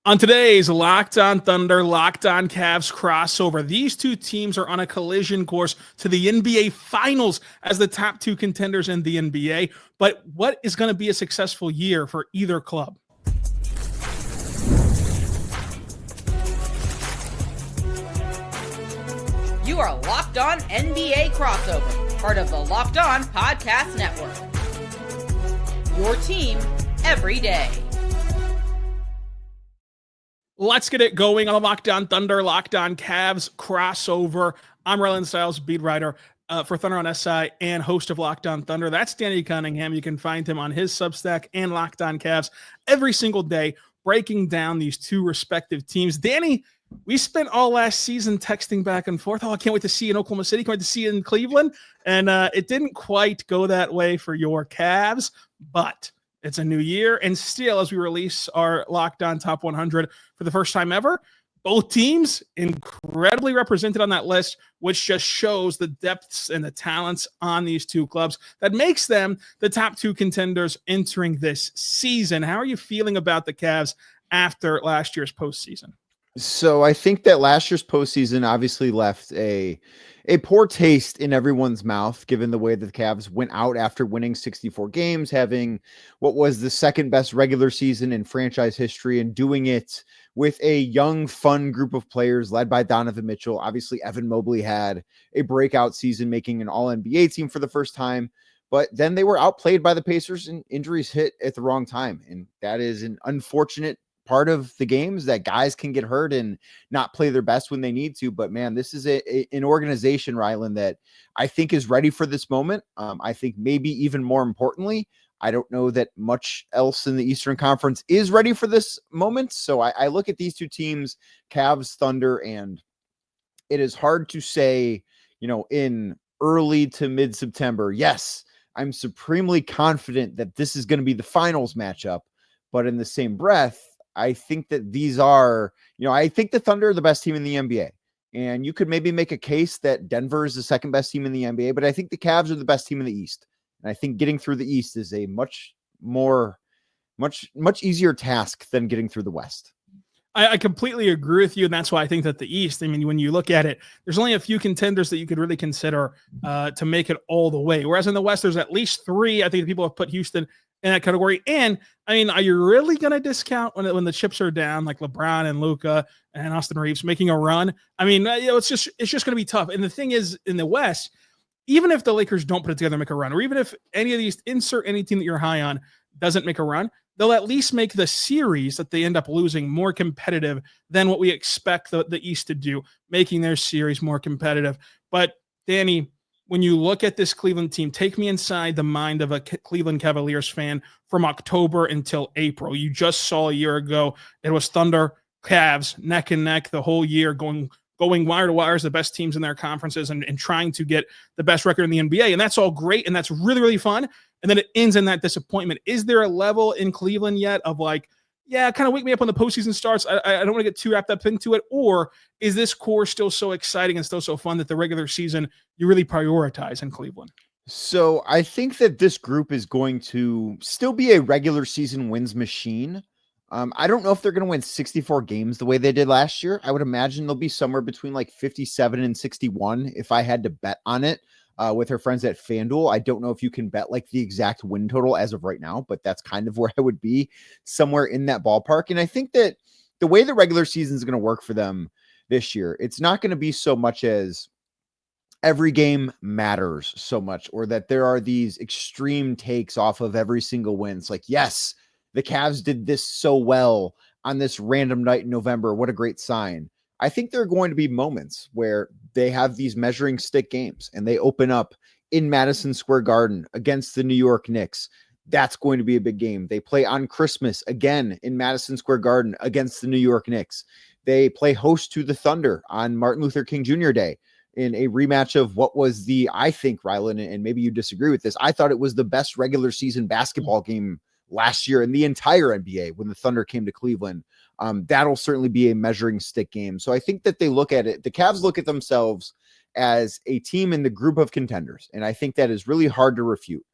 On today's Locked On Thunder, Locked On Cavs crossover, these two teams are on a collision course to the NBA Finals as the top two contenders in the NBA. But what is going to be a successful year for either club? You are Locked On NBA crossover, part of the Locked On Podcast Network. Your team every day. Let's get it going on the Locked On Thunder, Locked On Cavs crossover. I'm Rylan Stiles, beat writer for Thunder on SI and host of Locked On Thunder. That's Danny Cunningham. You can find him on his Substack and Locked On Cavs every single day, breaking down these two respective teams. Danny, we spent all last season texting back and forth. Oh, I can't wait to see you in Oklahoma City. Can't wait to see you in Cleveland. And it didn't quite go that way for your Cavs, but it's a new year. And still, as we release our Locked On Top 100 for the first time ever, both teams incredibly represented on that list, which just shows the depths and the talents on these two clubs that makes them the top two contenders entering this season. How are you feeling about the Cavs after last year's postseason? So I think that last year's postseason obviously left a poor taste in everyone's mouth, given the way that the Cavs went out after winning 64 games, having what was the second best regular season in franchise history, and doing it with a young, fun group of players led by Donovan Mitchell. Obviously, Evan Mobley had a breakout season, making an All-NBA team for the first time. But then they were outplayed by the Pacers, and injuries hit at the wrong time. And that is an unfortunate part of the games, that guys can get hurt and not play their best when they need to. But man, this is an organization, Rylan, that I think is ready for this moment. I think maybe even more importantly, I don't know that much else in the Eastern Conference is ready for this moment. So I look at these two teams, Cavs, Thunder, and it is hard to say, in early to mid-September, yes, I'm supremely confident that this is going to be the finals matchup. But in the same breath, I think that these are, I think the Thunder are the best team in the NBA. And you could maybe make a case that Denver is the second best team in the NBA, but I think the Cavs are the best team in the East. And I think getting through the East is a much easier task than getting through the West. I completely agree with you, and that's why I think that the East, when you look at it, there's only a few contenders that you could really consider to make it all the way. Whereas in the West, there's at least three. I think people have put Houston in that category. And are you really going to discount when the chips are down, like LeBron and Luka and Austin Reeves making a run? It's just going to be tough. And the thing is, in the West, even if the Lakers don't put it together and make a run, or even if any of these, insert any team that you're high on, doesn't make a run, they'll at least make the series that they end up losing more competitive than what we expect the East to do, making their series more competitive. But Danny, when you look at this Cleveland team, take me inside the mind of a Cleveland Cavaliers fan from October until April. You just saw a year ago, it was Thunder, Cavs, neck and neck the whole year, going wire to wire as the best teams in their conferences and trying to get the best record in the NBA. And that's all great, and that's really, really fun. And then it ends in that disappointment. Is there a level in Cleveland yet of kind of wake me up when the postseason starts? I don't want to get too wrapped up into it. Or is this core still so exciting and still so fun that the regular season you really prioritize in Cleveland? So I think that this group is going to still be a regular season wins machine. I don't know if they're going to win 64 games the way they did last year. I would imagine they'll be somewhere between 57 and 61 if I had to bet on it. With her friends at FanDuel. I don't know if you can bet the exact win total as of right now, but that's kind of where I would be, somewhere in that ballpark. And I think that the way the regular season is going to work for them this year, it's not going to be so much as every game matters so much, or that there are these extreme takes off of every single win. It's yes, the Cavs did this so well on this random night in November. What a great sign. I think there are going to be moments where they have these measuring stick games and they open up in Madison Square Garden against the New York Knicks. That's going to be a big game. They play on Christmas again in Madison Square Garden against the New York Knicks. They play host to the Thunder on Martin Luther King Jr. Day in a rematch of what was I think, Rylan, and maybe you disagree with this, I thought it was the best regular season basketball game last year in the entire NBA when the Thunder came to Cleveland. That'll certainly be a measuring stick game. So I think that they look at it, the Cavs look at themselves as a team in the group of contenders. And I think that is really hard to refute.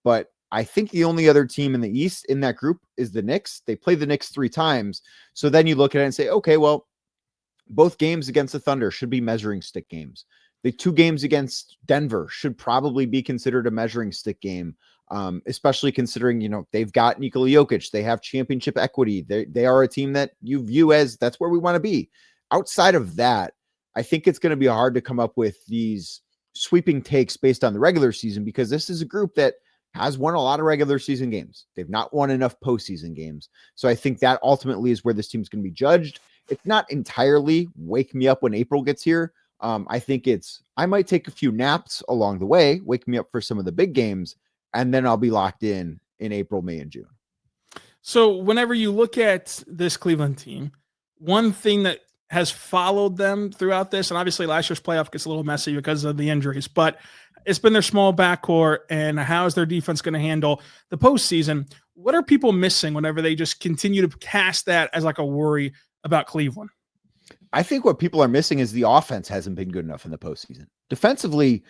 But I think the only other team in the East in that group is the Knicks. They play the Knicks 3 times. So then you look at it and say, okay, well, both games against the Thunder should be measuring stick games. The 2 games against Denver should probably be considered a measuring stick game, especially considering, they've got Nikola Jokic. They have championship equity. They are a team that you view as that's where we want to be. Outside of that, I think it's going to be hard to come up with these sweeping takes based on the regular season, because this is a group that has won a lot of regular season games. They've not won enough postseason games. So I think that ultimately is where this team's going to be judged. It's not entirely wake me up when April gets here. I think I might take a few naps along the way, wake me up for some of the big games, and then I'll be locked in April, May, and June. So whenever you look at this Cleveland team, one thing that has followed them throughout this, and obviously last year's playoff gets a little messy because of the injuries, but it's been their small backcourt, and how is their defense going to handle the postseason? What are people missing whenever they just continue to cast that as like a worry about Cleveland? I think what people are missing is the offense hasn't been good enough in the postseason. Defensively,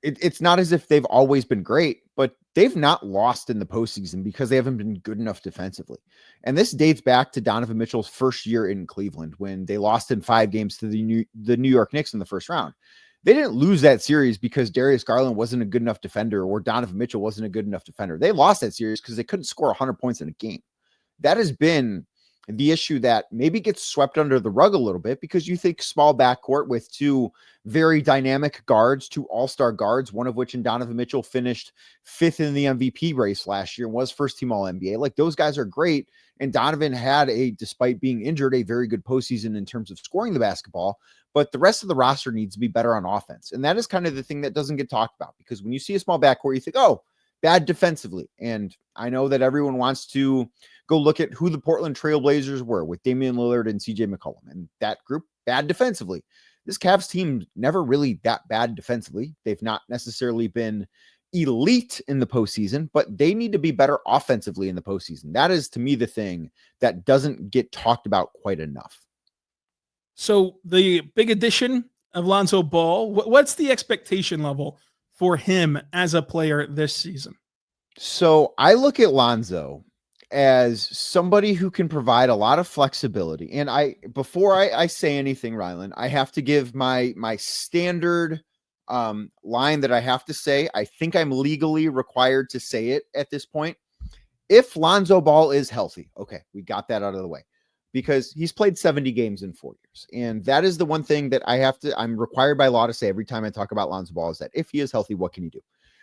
it's not as if they've always been great, but they've not lost in the postseason because they haven't been good enough defensively. And this dates back to Donovan Mitchell's first year in Cleveland, when they lost in 5 games to the New York Knicks in the first round. They didn't lose that series because Darius Garland wasn't a good enough defender or Donovan Mitchell wasn't a good enough defender. They lost that series because they couldn't score 100 points in a game. That has been the issue that maybe gets swept under the rug a little bit, because you think small backcourt with 2 very dynamic guards, 2 all-star guards, one of which in Donovan Mitchell finished 5th in the MVP race last year and was first team All-NBA. Like, those guys are great. And Donovan had despite being injured, a very good postseason in terms of scoring the basketball, but the rest of the roster needs to be better on offense. And that is kind of the thing that doesn't get talked about, because when you see a small backcourt, you think, oh, bad defensively. And I know that everyone wants to go look at who the Portland Trailblazers were with Damian Lillard and CJ McCollum, and that group bad defensively. This Cavs team never really that bad defensively. They've not necessarily been elite in the postseason, but they need to be better offensively in the postseason. That is, to me, the thing that doesn't get talked about quite enough. So the big addition of Lonzo Ball, what's the expectation level for him as a player this season? So I look at Lonzo as somebody who can provide a lot of flexibility. And before I say anything, Rylan, I have to give my standard line that I have to say. I think I'm legally required to say it at this point. If Lonzo Ball is healthy, okay, we got that out of the way, because he's played 70 games in 4 years. And that is the one thing that I'm required by law to say every time I talk about Lonzo Ball, is that if he is healthy, what can he do?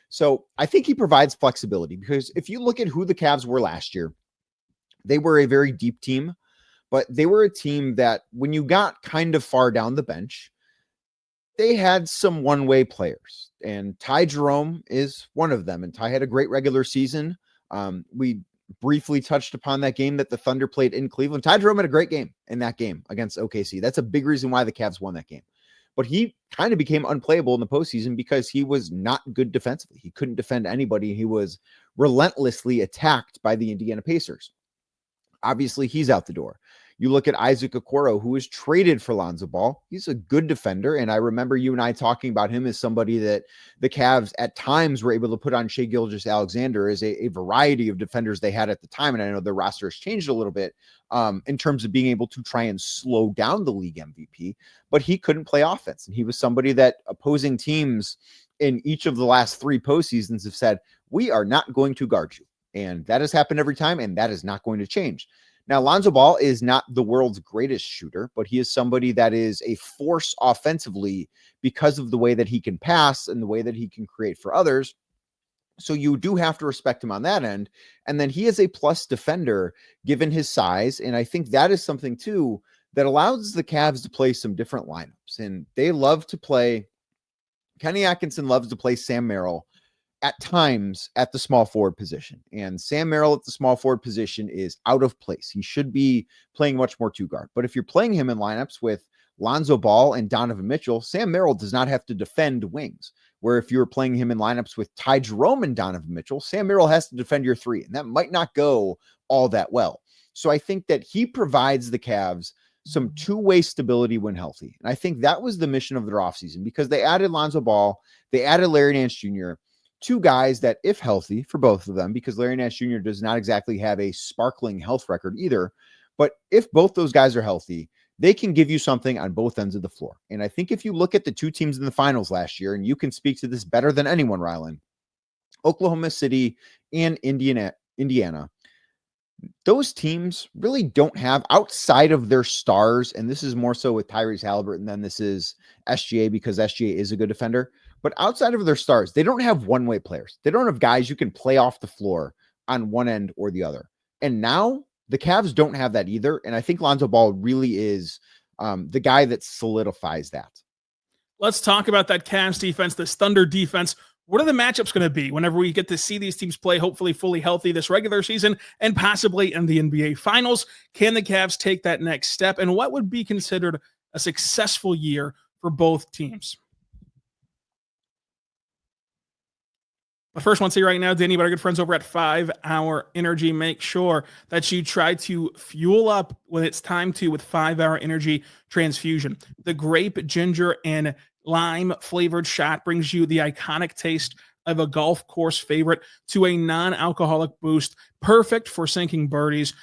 So I think he provides flexibility, because if you look at who the Cavs were last year, they were a very deep team, but they were a team that when you got kind of far down the bench, they had some one-way players, and Ty Jerome is one of them. And Ty had a great regular season. We briefly touched upon that game that the Thunder played in Cleveland. Ty Jerome had a great game in that game against OKC. That's a big reason why the Cavs won that game. But he kind of became unplayable in the postseason because he was not good defensively. He couldn't defend anybody. He was relentlessly attacked by the Indiana Pacers. Obviously, he's out the door. You look at Isaac Okoro, who was traded for Lonzo Ball. He's a good defender, and I remember you and I talking about him as somebody that the Cavs at times were able to put on Shai Gilgeous-Alexander as a variety of defenders they had at the time, and I know their roster has changed a little bit in terms of being able to try and slow down the league MVP, but he couldn't play offense, and he was somebody that opposing teams in each of the last 3 postseasons have said, we are not going to guard you, and that has happened every time, and that is not going to change. Now, Lonzo Ball is not the world's greatest shooter, but he is somebody that is a force offensively because of the way that he can pass and the way that he can create for others. So you do have to respect him on that end. And then he is a plus defender given his size. And I think that is something too that allows the Cavs to play some different lineups. And they love to play, Kenny Atkinson loves to play Sam Merrill at times at the small forward position. And Sam Merrill at the small forward position is out of place. He should be playing much more 2-guard. But if you're playing him in lineups with Lonzo Ball and Donovan Mitchell, Sam Merrill does not have to defend wings. Where if you're playing him in lineups with Ty Jerome and Donovan Mitchell, Sam Merrill has to defend your 3. And that might not go all that well. So I think that he provides the Cavs some 2-way stability when healthy. And I think that was the mission of their offseason, because they added Lonzo Ball, they added Larry Nance Jr., two guys that, if healthy for both of them, because Larry Nash Jr. does not exactly have a sparkling health record either, but if both those guys are healthy, they can give you something on both ends of the floor. And I think if you look at the two teams in the finals last year, and you can speak to this better than anyone, Rylan, Oklahoma City and Indiana, those teams really don't have, outside of their stars, and this is more so with Tyrese Halliburton than this is SGA, because SGA is a good defender, but outside of their stars, they don't have one-way players. They don't have guys you can play off the floor on one end or the other. And now the Cavs don't have that either, and I think Lonzo Ball really is the guy that solidifies that. Let's talk about that Cavs defense, this Thunder defense. What are the matchups going to be whenever we get to see these teams play, hopefully fully healthy this regular season and possibly in the NBA Finals? Can the Cavs take that next step? And what would be considered a successful year for both teams? But first, I want to say right now, Danny, but our good friends over at 5 Hour Energy, make sure that you try to fuel up when it's time to with 5 Hour Energy Transfusion. The grape, ginger, and lime flavored shot brings you the iconic taste of a golf course favorite to a non-alcoholic boost, perfect for sinking birdies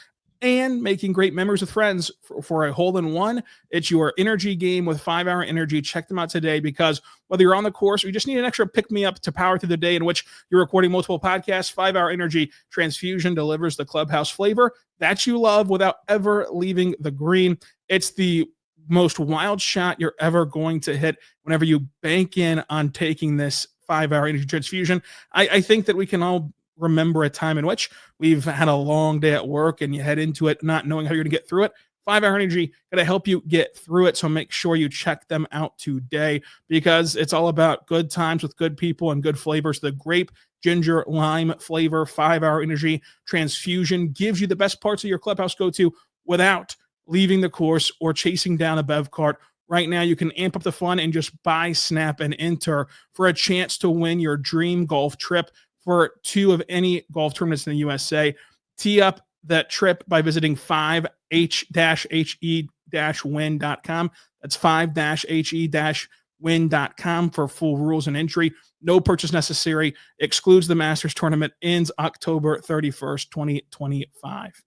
and making great memories with friends for a hole-in-one. It's your energy game with 5 Hour Energy. Check them out today, because whether you're on the course or you just need an extra pick-me-up to power through the day in which you're recording multiple podcasts, 5 Hour Energy Transfusion delivers the clubhouse flavor that you love without ever leaving the green. It's the most wild shot you're ever going to hit whenever you bank in on taking this 5 Hour Energy Transfusion. I think that we can all remember a time in which we've had a long day at work and you head into it not knowing how you're going to get through it. 5 Hour Energy going to help you get through it. So make sure you check them out today, because it's all about good times with good people and good flavors. The grape, ginger, lime flavor 5 Hour Energy Transfusion gives you the best parts of your clubhouse go-to without leaving the course or chasing down a bev cart. Right now, you can amp up the fun and just buy, snap, and enter for a chance to win your dream golf trip for 2 of any golf tournaments in the USA. Tee up that trip by visiting 5he-win.com. That's 5-he-win.com for full rules and entry. No purchase necessary. Excludes the Masters tournament. Ends October 31st, 2025.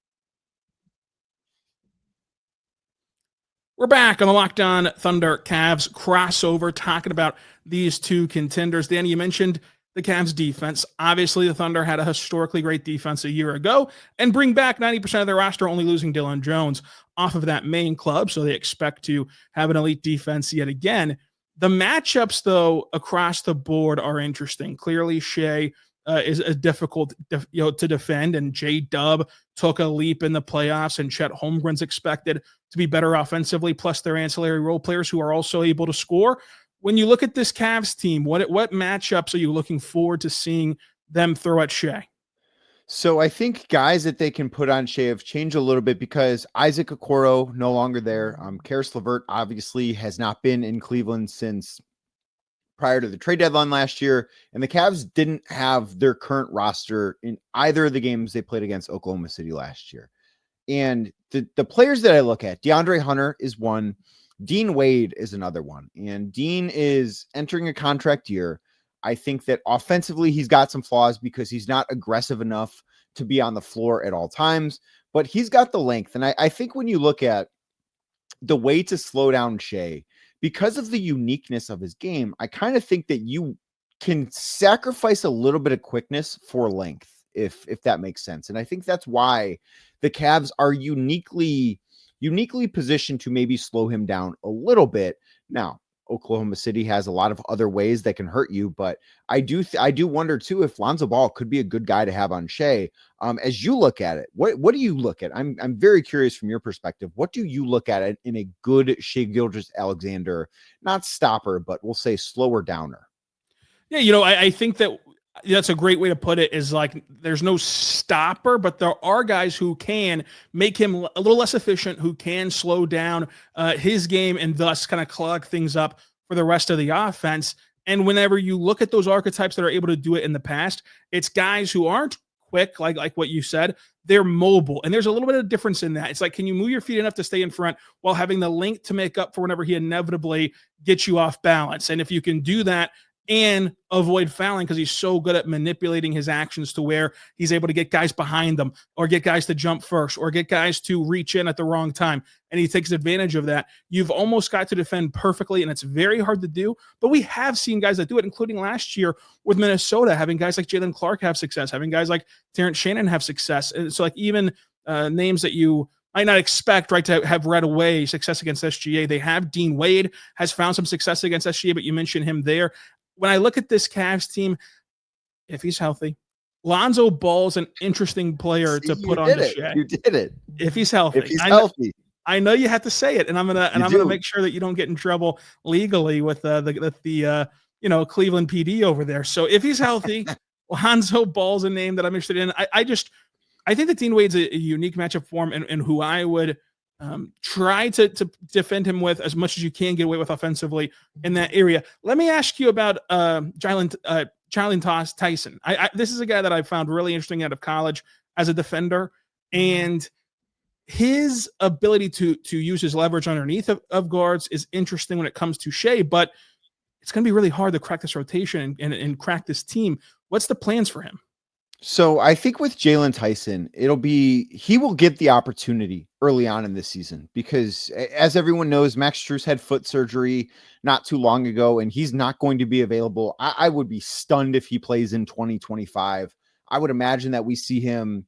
We're back on the Locked On Thunder Cavs crossover, talking about these two contenders. Danny, you mentioned the Cavs defense. Obviously, the Thunder had a historically great defense a year ago and bring back 90% of their roster, only losing Dillon Jones off of that main club. So they expect to have an elite defense yet again. The matchups, though, across the board are interesting. Clearly, Shai is a difficult to defend, and J-Dub took a leap in the playoffs, and Chet Holmgren's expected to be better offensively, plus their ancillary role players who are also able to score. When you look at this Cavs team, what matchups are you looking forward to seeing them throw at Shai? So I think guys that they can put on Shai have changed a little bit, because Isaac Okoro no longer there. Karis LeVert obviously has not been in Cleveland since prior to the trade deadline last year, and the Cavs didn't have their current roster in either of the games they played against Oklahoma City last year. And the players that I look at, DeAndre Hunter is one, Dean Wade is another one, and Dean is entering a contract year. I think that offensively he's got some flaws because he's not aggressive enough to be on the floor at all times, but he's got the length. And I think when you look at the way to slow down Shai, because of the uniqueness of his game, I kind of think that you can sacrifice a little bit of quickness for length, if that makes sense. And I think that's why the Cavs are uniquely positioned to maybe slow him down a little bit. Now, Oklahoma City has a lot of other ways that can hurt you, but I do wonder too if Lonzo Ball could be a good guy to have on Shai. As you look at it, what do you look at? I'm very curious from your perspective. What do you look at it in a good Shai Gilgeous-Alexander, not stopper, but we'll say slower downer? Yeah, I think that's a great way to put it, is like there's no stopper, but there are guys who can make him a little less efficient, who can slow down his game and thus kind of clog things up for the rest of the offense. And whenever you look at those archetypes that are able to do it in the past, it's guys who aren't quick, like what you said. They're mobile, and there's a little bit of difference in that. It's like, can you move your feet enough to stay in front while having the length to make up for whenever he inevitably gets you off balance? And if you can do that and avoid fouling because he's so good at manipulating his actions to where he's able to get guys behind them or get guys to jump first or get guys to reach in at the wrong time. And he takes advantage of that. You've almost got to defend perfectly, and it's very hard to do. But we have seen guys that do it, including last year with Minnesota, having guys like Jalen Clark have success, having guys like Terrence Shannon have success. And so like even names that you might not expect, right, to have right away success against SGA. They have Dean Wade has found some success against SGA, but you mentioned him there. When I look at this Cavs team, if he's healthy, Lonzo Ball's an interesting player to put on the Shai. You did it. If he's healthy. If he's healthy. I know you have to say it, and I'm gonna make sure that you don't get in trouble legally with the Cleveland PD over there. So if he's healthy, Lonzo Ball's a name that I'm interested in. I think that Dean Wade's a unique matchup for him, and who I would try to defend him with as much as you can get away with offensively in that area. Let me ask you about Rylan Tyson. This is a guy that I found really interesting out of college as a defender, and his ability to use his leverage underneath of guards is interesting when it comes to Shai, but it's going to be really hard to crack this rotation and crack this team. What's the plans for him? So I think with Jalen Tyson, he will get the opportunity early on in this season because, as everyone knows, Max Strus had foot surgery not too long ago, and he's not going to be available. I would be stunned if he plays in 2025. I would imagine that we see him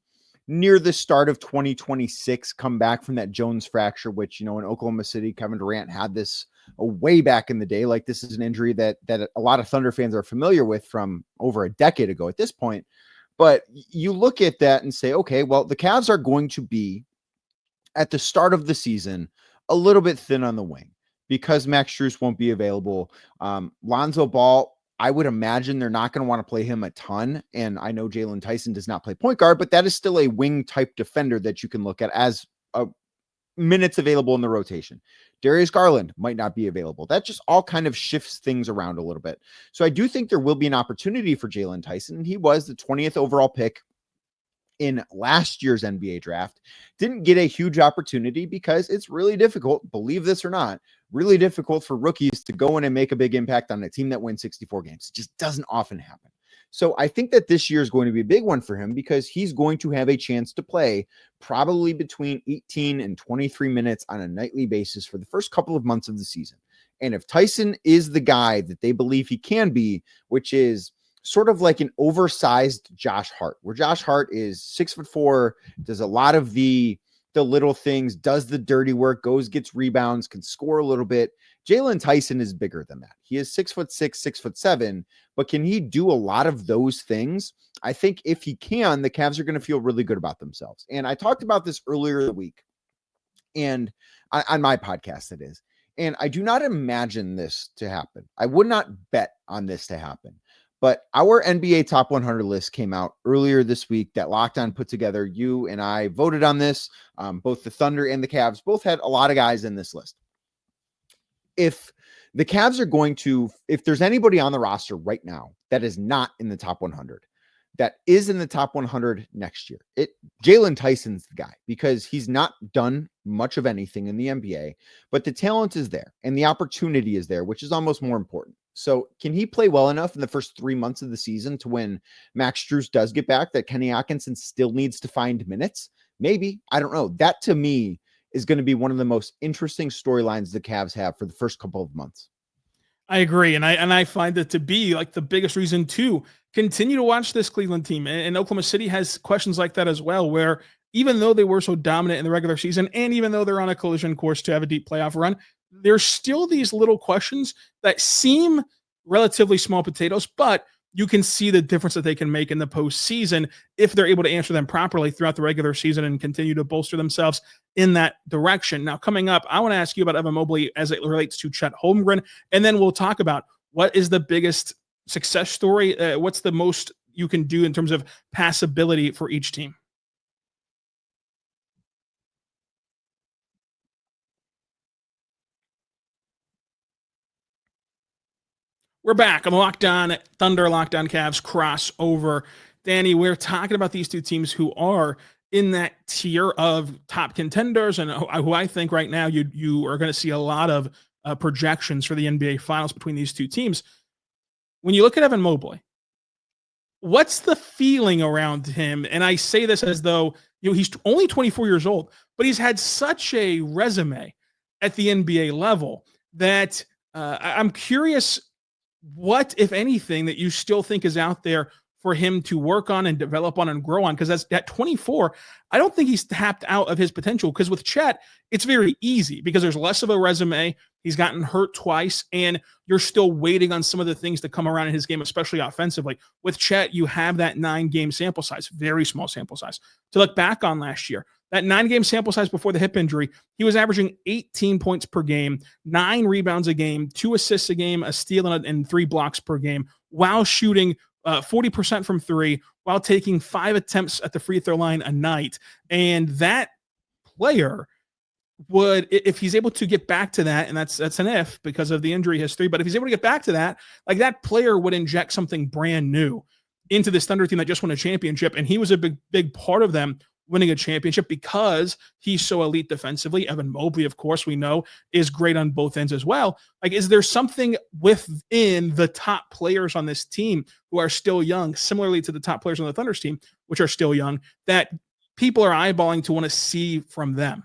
near the start of 2026 come back from that Jones fracture, which, in Oklahoma City, Kevin Durant had this way back in the day. Like, this is an injury that a lot of Thunder fans are familiar with from over a decade ago at this point. But you look at that and say, okay, well, the Cavs are going to be at the start of the season a little bit thin on the wing because Max Strus won't be available. Lonzo Ball, I would imagine they're not going to want to play him a ton. And I know Jalen Tyson does not play point guard, but that is still a wing type defender that you can look at as minutes available in the rotation. Darius Garland might not be available. That just all kind of shifts things around a little bit. So I do think there will be an opportunity for Jalen Tyson. He was the 20th overall pick in last year's NBA draft. Didn't get a huge opportunity because it's really difficult, believe this or not, really difficult for rookies to go in and make a big impact on a team that wins 64 games. It just doesn't often happen. So I think that this year is going to be a big one for him because he's going to have a chance to play probably between 18 and 23 minutes on a nightly basis for the first couple of months of the season. And if Tyson is the guy that they believe he can be, which is sort of like an oversized Josh Hart, where Josh Hart is 6'4", does a lot of the little things, does the dirty work, gets rebounds, can score a little bit. Jalen Tyson is bigger than that. He is 6'6", 6'7", but can he do a lot of those things? I think if he can, the Cavs are going to feel really good about themselves. And I talked about this earlier in the week, and on my podcast, it is. And I do not imagine this to happen. I would not bet on this to happen. But our NBA Top 100 list came out earlier this week that Locked On put together. You and I voted on this. Both the Thunder and the Cavs both had a lot of guys in this list. If the Cavs are going to, if there's anybody on the roster right now that is not in the top 100, that is in the top 100 next year, Jalen Tyson's the guy because he's not done much of anything in the NBA, but the talent is there and the opportunity is there, which is almost more important. So can he play well enough in the first 3 months of the season to when Max Strus does get back that Kenny Atkinson still needs to find minutes? Maybe. I don't know. That to me is going to be one of the most interesting storylines the Cavs have for the first couple of months. I agree. And I find it to be like the biggest reason to continue to watch this Cleveland team. And Oklahoma City has questions like that as well, where even though they were so dominant in the regular season, and even though they're on a collision course to have a deep playoff run, there's still these little questions that seem relatively small potatoes, but you can see the difference that they can make in the postseason if they're able to answer them properly throughout the regular season and continue to bolster themselves in that direction. Now, coming up, I want to ask you about Evan Mobley as it relates to Chet Holmgren, and then we'll talk about what is the biggest success story, what's the most you can do in terms of passability for each team. We're back. I'm Locked On Thunder, Locked On Cavs crossover. Danny, we're talking about these two teams who are in that tier of top contenders and who I think right now you are going to see a lot of projections for the NBA Finals between these two teams. when you look at Evan Mobley, what's the feeling around him? And I say this as though, he's only 24 years old, but he's had such a resume at the NBA level that I'm curious what, if anything, that you still think is out there for him to work on and develop on and grow on. Because at 24, I don't think he's tapped out of his potential. Because with Chet, it's very easy because there's less of a resume. He's gotten hurt twice, and you're still waiting on some of the things to come around in his game, especially offensively. With Chet, you have that 9-game sample size, very small sample size, to look back on last year. That 9-game sample size before the hip injury, he was averaging 18 points per game, 9 rebounds a game, 2 assists a game, a steal, and 3 blocks per game, while shooting 40% from 3, while taking 5 attempts at the free throw line a night. And that player would, if he's able to get back to that, and that's an if because of the injury history, but if he's able to get back to that, like, that player would inject something brand new into this Thunder team that just won a championship. And he was a big part of them winning a championship because he's so elite defensively. Evan Mobley, of course, we know is great on both ends as well. Like, is there something within the top players on this team who are still young, similarly to the top players on the Thunder's team, which are still young, that people are eyeballing to want to see from them?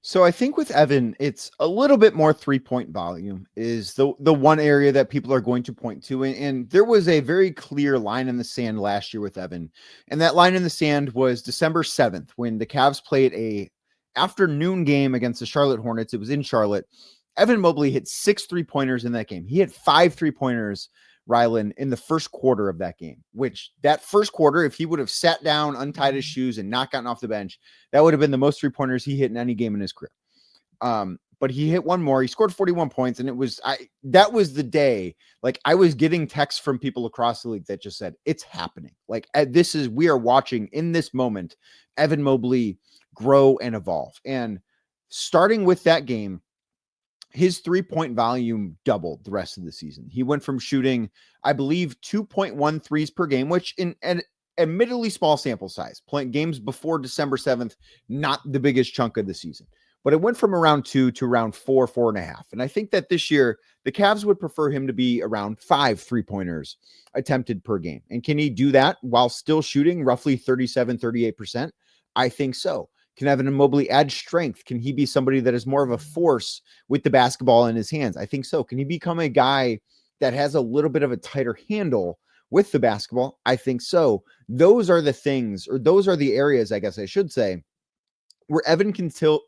So I think with Evan, it's a little bit more 3-point volume is the one area that people are going to point to. And there was a very clear line in the sand last year with Evan. And that line in the sand was December 7th, when the Cavs played a afternoon game against the Charlotte Hornets. It was in Charlotte. Evan Mobley hit 6 3-pointers in that game. He hit 5 3-pointers, Rylan, in the first quarter of that game, which that first quarter, if he would have sat down, untied his shoes, and not gotten off the bench, that would have been the most 3-pointers he hit in any game in his career. But he hit one more. He scored 41 points, and that was the day. Like, I was getting texts from people across the league that just said, it's happening. Like, we are watching in this moment, Evan Mobley grow and evolve. And starting with that game, his 3-point volume doubled the rest of the season. He went from shooting, I believe, 2.1 threes per game, which in an admittedly small sample size, playing games before December 7th, not the biggest chunk of the season, but it went from around 2 to around 4, 4.5. And I think that this year, the Cavs would prefer him to be around 5 3-pointers attempted per game. And can he do that while still shooting roughly 37, 38%? I think so. Can Evan Mobley add strength? Can he be somebody that is more of a force with the basketball in his hands? I think so. Can he become a guy that has a little bit of a tighter handle with the basketball? I think so. Those are the things, or those are the areas, I guess I should say, where Evan can still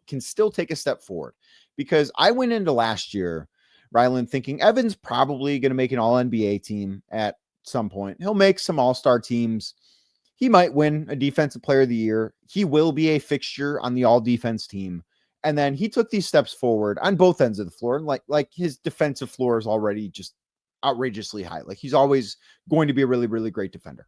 take a step forward. Because I went into last year, Rylan, thinking Evan's probably going to make an all-NBA team at some point. He'll make some all-star teams. He might win a defensive player of the year. He will be a fixture on the all defense team. And then he took these steps forward on both ends of the floor. Like his defensive floor is already just outrageously high. Like, he's always going to be a really, really great defender,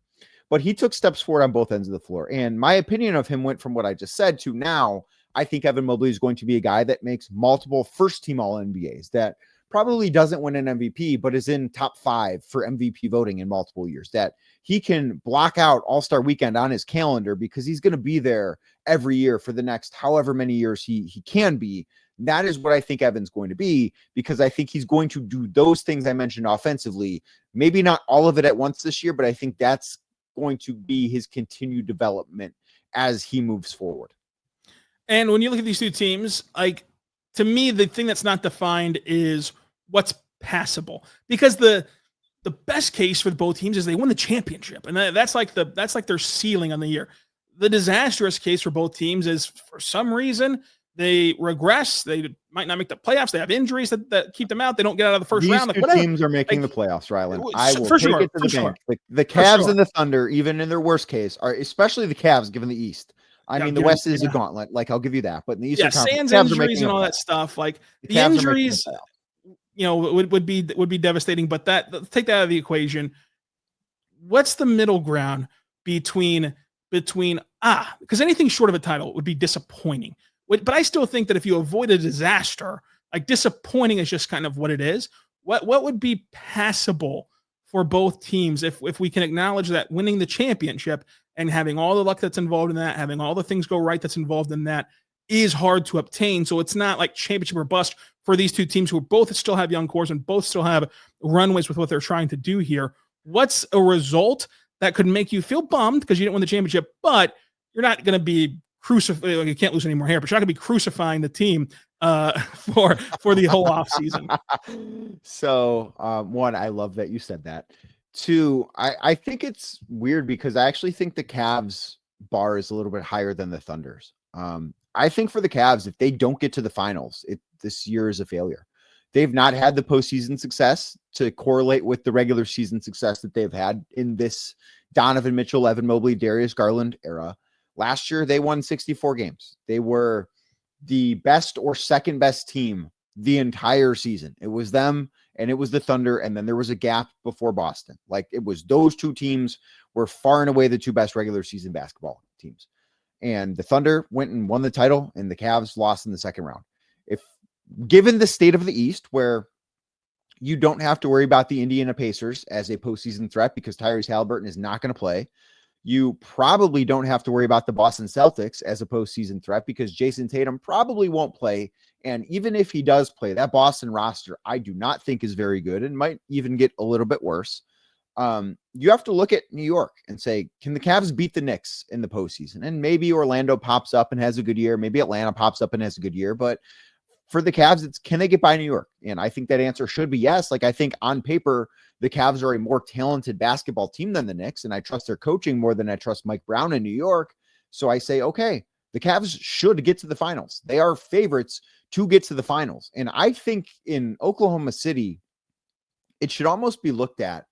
but he took steps forward on both ends of the floor. And my opinion of him went from what I just said to now, I think Evan Mobley is going to be a guy that makes multiple first team all NBAs, that probably doesn't win an MVP, but is in top 5 for MVP voting in multiple years, that he can block out All-Star Weekend on his calendar because he's going to be there every year for the next however many years he can be. That is what I think Evan's going to be, because I think he's going to do those things I mentioned offensively, maybe not all of it at once this year, but I think that's going to be his continued development as he moves forward. And when you look at these two teams, like, to me, the thing that's not defined is what's passable, because the best case for both teams is they win the championship, and that's like their ceiling on the year. The disastrous case for both teams is, for some reason, they regress. They might not make the playoffs. They have injuries that keep them out. They don't get out of the first round. These two teams are making the playoffs, Rylan. I will take it to the bank. The Cavs and the Thunder, even in their worst case, are, especially the Cavs, given the East. I mean, the West is a gauntlet. Like, I'll give you that. But in the Eastern Conference, Sands injuries and all that stuff. Like, the injuries, would be devastating. But take that out of the equation. What's the middle ground between because anything short of a title would be disappointing. But I still think that if you avoid a disaster, like, disappointing is just kind of what it is. What would be passable for both teams if we can acknowledge that winning the championship and having all the luck that's involved in that, having all the things go right that's involved in that, is hard to obtain. So it's not like championship or bust for these two teams who both still have young cores and both still have runways with what they're trying to do here. What's a result that could make you feel bummed because you didn't win the championship, but you're not going to be crucified? Like, you can't lose any more hair, but you're not going to be crucifying the team for the whole offseason. So, one, I love that you said that. Two, I think it's weird because I actually think the Cavs bar is a little bit higher than the Thunder's. I think for the Cavs, if they don't get to the finals, this year is a failure. They've not had the postseason success to correlate with the regular season success that they've had in this Donovan Mitchell, Evan Mobley, Darius Garland era. Last year, they won 64 games. They were the best or second best team the entire season. It was them and it was the Thunder. And then there was a gap before Boston. Like, it was those two teams were far and away the two best regular season basketball teams. And the Thunder went and won the title and the Cavs lost in the second round. If given the state of the East, where you don't have to worry about the Indiana Pacers as a postseason threat because Tyrese Halliburton is not going to play, you probably don't have to worry about the Boston Celtics as a postseason threat because Jason Tatum probably won't play. And even if he does play, that Boston roster, I do not think is very good and might even get a little bit worse. You have to look at New York and say, can the Cavs beat the Knicks in the postseason? And maybe Orlando pops up and has a good year. Maybe Atlanta pops up and has a good year. But for the Cavs, it's, can they get by New York? And I think that answer should be yes. Like, I think on paper, the Cavs are a more talented basketball team than the Knicks, and I trust their coaching more than I trust Mike Brown in New York. So I say, okay, the Cavs should get to the finals. They are favorites to get to the finals. And I think in Oklahoma City, it should almost be looked at,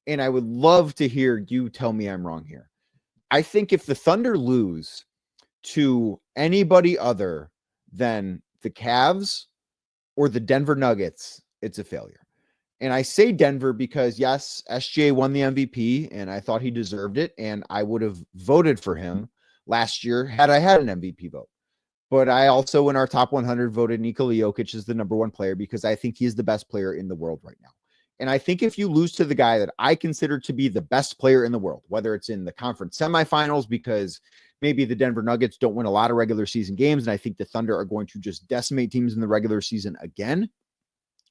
and I would love to hear you tell me I'm wrong here. I think if the Thunder lose to anybody other than the Cavs or the Denver Nuggets, it's a failure. And I say Denver because, yes, SGA won the MVP, and I thought he deserved it, and I would have voted for him last year had I had an MVP vote. But I also, in our top 100, voted Nikola Jokic as the number one player because I think he is the best player in the world right now. And I think if you lose to the guy that I consider to be the best player in the world, whether it's in the conference semifinals because maybe the Denver Nuggets don't win a lot of regular season games, and I think the Thunder are going to just decimate teams in the regular season again.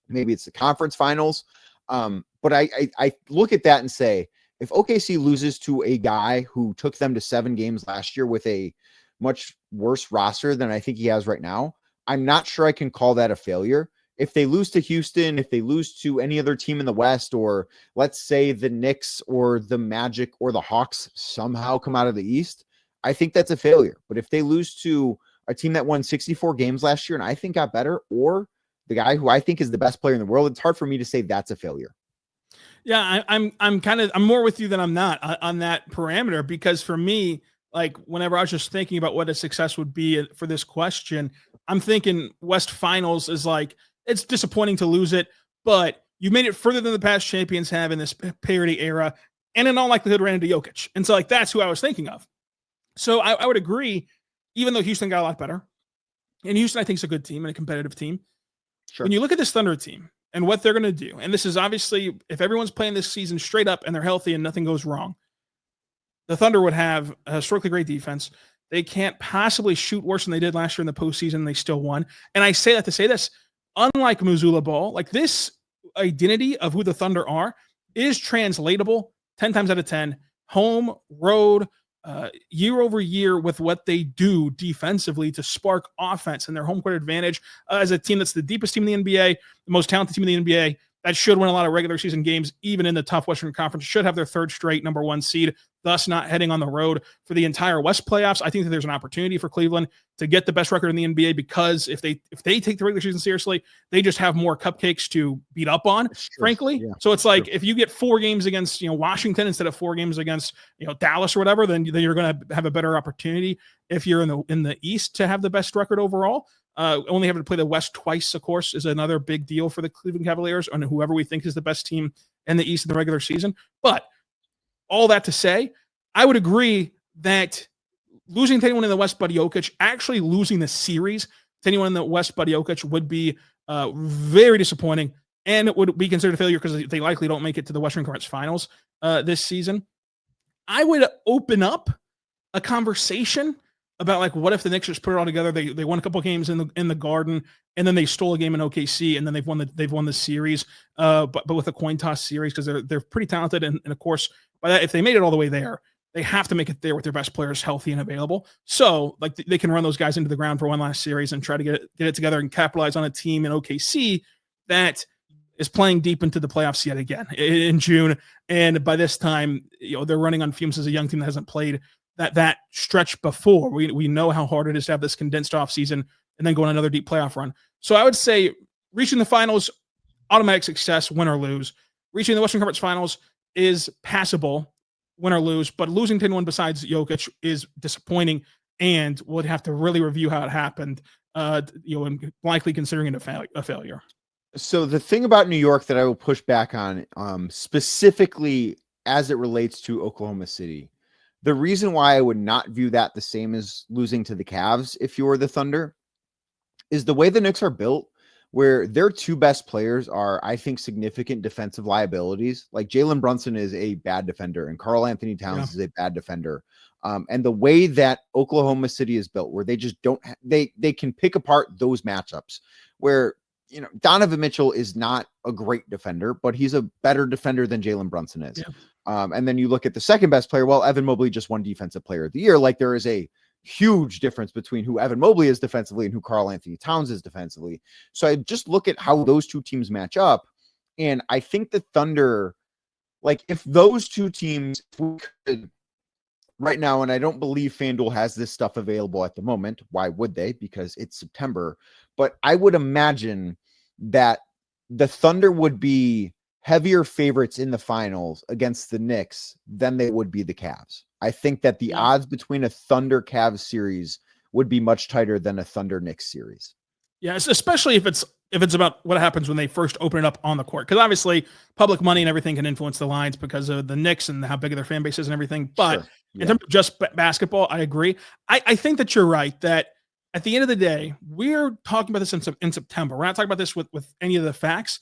Maybe it's the conference finals. But I look at that and say, if OKC loses to a guy who took them to 7 games last year with a much worse roster than I think he has right now, I'm not sure I can call that a failure. If they lose to Houston, if they lose to any other team in the West, or let's say the Knicks or the Magic or the Hawks somehow come out of the East, I think that's a failure. But if they lose to a team that won 64 games last year and I think got better, or the guy who I think is the best player in the world, it's hard for me to say that's a failure. Yeah, I'm more with you than I'm not on that parameter, because for me, like, whenever I was just thinking about what a success would be for this question, I'm thinking West Finals is like, it's disappointing to lose it, but you made it further than the past champions have in this parity era, and in all likelihood ran into Jokic. And so, like, that's who I was thinking of. So I would agree, even though Houston got a lot better, and Houston I think is a good team and a competitive team. Sure. When you look at this Thunder team and what they're going to do, and this is obviously if everyone's playing this season straight up and they're healthy and nothing goes wrong, the Thunder would have a historically great defense. They can't possibly shoot worse than they did last year in the postseason. They still won. And I say that to say this, unlike Mazzulla Ball, like, this identity of who the Thunder are is translatable 10 times out of 10, home, road, year over year, with what they do defensively to spark offense and their home court advantage as a team that's the deepest team in the NBA, the most talented team in the NBA, that should win a lot of regular season games, even in the tough Western Conference, should have their 3rd straight number 1 seed, thus not heading on the road for the entire West playoffs. I think that there's an opportunity for Cleveland to get the best record in the NBA, because if they take the regular season seriously, they just have more cupcakes to beat up on, frankly. Yeah. So it's like, if you get 4 games against, Washington instead of 4 games against, Dallas or whatever, then you're going to have a better opportunity if you're in the East to have the best record overall. Only having to play the West twice, of course, is another big deal for the Cleveland Cavaliers and whoever we think is the best team in the East in the regular season. But all that to say, I would agree that losing to anyone in the West but Jokic, actually losing the series to anyone in the West but Jokic, would be very disappointing, and it would be considered a failure because they likely don't make it to the Western Conference Finals this season. I would open up a conversation about like, what if the Knicks just put it all together? They won a couple games in the Garden, and then they stole a game in OKC, and then they've won the series, but with a coin toss series, because they're pretty talented, and of course by that, if they made it all the way there, they have to make it there with their best players healthy and available. So like they can run those guys into the ground for one last series and try to get it together and capitalize on a team in OKC that is playing deep into the playoffs yet again in June. And by this time, they're running on fumes as a young team that hasn't played that stretch before. We know how hard it is to have this condensed offseason and then go on another deep playoff run. So I would say reaching the finals, automatic success, win or lose. Reaching the Western Conference Finals is passable, win or lose, but losing to anyone besides Jokic is disappointing and would have to really review how it happened, and likely considering it a failure. So the thing about New York that I will push back on, specifically as it relates to Oklahoma City, the reason why I would not view that the same as losing to the Cavs if you were the Thunder is the way the Knicks are built, where their two best players are, I think, significant defensive liabilities. Like Jalen Brunson is a bad defender and Karl Anthony Towns is a bad defender. And the way that Oklahoma City is built, where they just they can pick apart those matchups where, Donovan Mitchell is not a great defender, but he's a better defender than Jalen Brunson is. Yeah. And then you look at the second best player. Well, Evan Mobley just won Defensive Player of the Year. Like there is a huge difference between who Evan Mobley is defensively and who Karl Anthony Towns is defensively. So I just look at how those two teams match up. And I think the Thunder, like if those two teams could right now, and I don't believe FanDuel has this stuff available at the moment. Why would they? Because it's September. But I would imagine that the Thunder would be heavier favorites in the finals against the Knicks than they would be the Cavs. I think that the odds between a Thunder Cavs series would be much tighter than a Thunder Knicks series. Yeah, especially if it's about what happens when they first open it up on the court. Because obviously public money and everything can influence the lines because of the Knicks and how big of their fan base is and everything. But in terms of just basketball, I agree. I think that you're right, that at the end of the day, we're talking about this in September. We're not talking about this with any of the facts.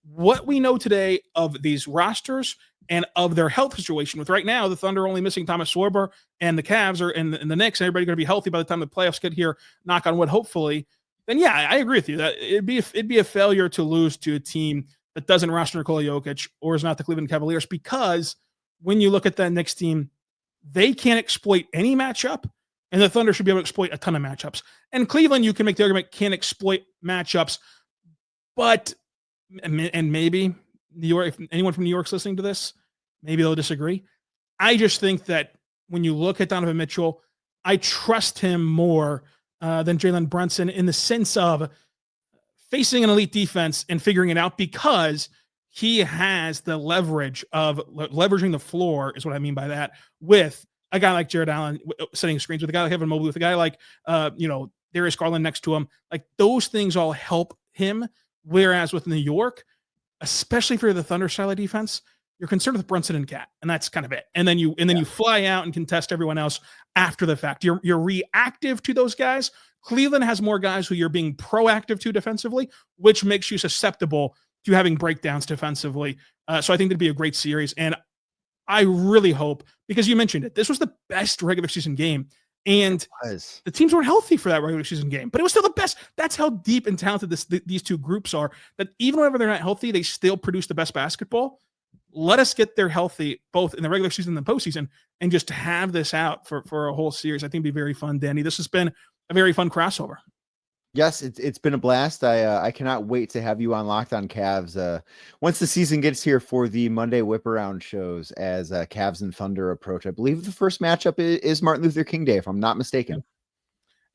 What we know today of these rosters and of their health situation, with right now the Thunder only missing Thomas Schwarber and the Cavs are in the Knicks, and everybody going to be healthy by the time the playoffs get here, knock on wood, hopefully. Then yeah, I agree with you that it'd be a failure to lose to a team that doesn't roster Nikola Jokic or is not the Cleveland Cavaliers, because when you look at that Knicks team, they can't exploit any matchup, and the Thunder should be able to exploit a ton of matchups. And Cleveland, you can make the argument, can't exploit matchups, but and maybe New York, if anyone from New York's listening to this, maybe they'll disagree. I just think that when you look at Donovan Mitchell, I trust him more than Jalen Brunson in the sense of facing an elite defense and figuring it out, because he has the leverage of leveraging the floor is what I mean by that, with a guy like Jared Allen setting screens, with a guy like Evan Mobley, with a guy like, Darius Garland next to him. Like those things all help him. Whereas with New York, especially for the Thunder style of defense, you're concerned with Brunson and Cat, and that's kind of it. And then you fly out and contest everyone else after the fact. You're reactive to those guys. Cleveland has more guys who you're being proactive to defensively, which makes you susceptible to having breakdowns defensively. So I think that'd be a great series. And I really hope, because you mentioned it, this was the best regular season game. And the teams weren't healthy for that regular season game, but it was still the best. That's how deep and talented these two groups are, that even whenever they're not healthy, they still produce the best basketball. Let us get there healthy, both in the regular season and the postseason, and just have this out for a whole series. I think it'd be very fun, Danny. This has been a very fun crossover. Yes, it's been a blast. I cannot wait to have you on Locked On Cavs once the season gets here for the Monday Whip Around shows as Cavs and Thunder approach. I believe the first matchup is Martin Luther King Day, if I'm not mistaken.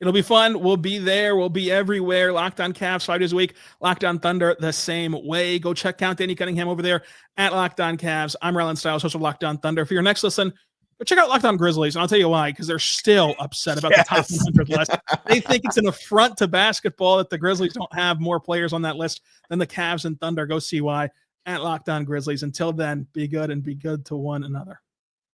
It'll be fun. We'll be there. We'll be everywhere. Locked On Cavs 5 days a week. Locked On Thunder the same way. Go check out Danny Cunningham over there at Locked On Cavs. I'm Rylan Stiles, host of Locked On Thunder. For your next listen, go check out Locked On Grizzlies, and I'll tell you why, because they're still upset about the top 100 list. They think it's an affront to basketball that the Grizzlies don't have more players on that list than the Cavs and Thunder. Go see why at Locked On Grizzlies. Until then, be good and be good to one another.